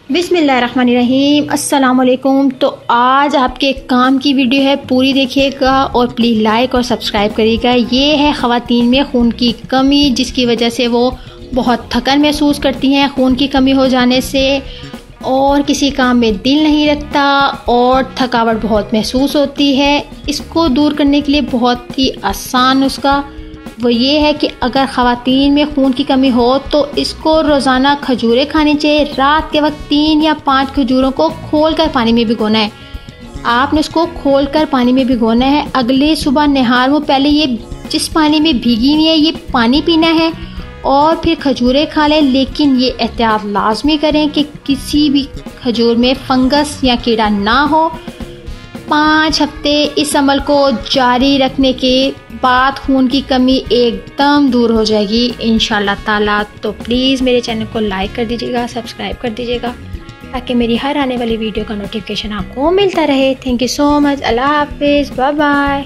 बिस्मिल्लाहिर्रहमानिर्रहीम। अस्सलामुअलैकुम। तो आज आपके काम की वीडियो है, पूरी देखिएगा और प्लीज़ लाइक और सब्सक्राइब करिएगा। ये है ख़वातीन में खून की कमी, जिसकी वजह से वो बहुत थकन महसूस करती हैं खून की कमी हो जाने से, और किसी काम में दिल नहीं लगता और थकावट बहुत महसूस होती है। इसको दूर करने के लिए बहुत ही आसान नुस्खा वो ये है कि अगर ख़वातीन में खून की कमी हो तो इसको रोज़ाना खजूरें खानी चाहिए। रात के वक्त 3 या 5 खजूरों को खोलकर पानी में भिगोना है। आपने इसको खोलकर पानी में भिगोना है। अगले सुबह नहार वो पहले ये जिस पानी में भीगी हुई है ये पानी पीना है और फिर खजूरें खा लें, लेकिन ये एहतियात लाजमी करें कि किसी भी खजूर में फंगस या कीड़ा ना हो। 5 हफ्ते इस अमल को जारी रखने के बाद खून की कमी एकदम दूर हो जाएगी इंशाल्लाह ताला। तो प्लीज़ मेरे चैनल को लाइक कर दीजिएगा, सब्सक्राइब कर दीजिएगा, ताकि मेरी हर आने वाली वीडियो का नोटिफिकेशन आपको मिलता रहे। Thank you so much. अल्लाह हाफिज़। Bye bye.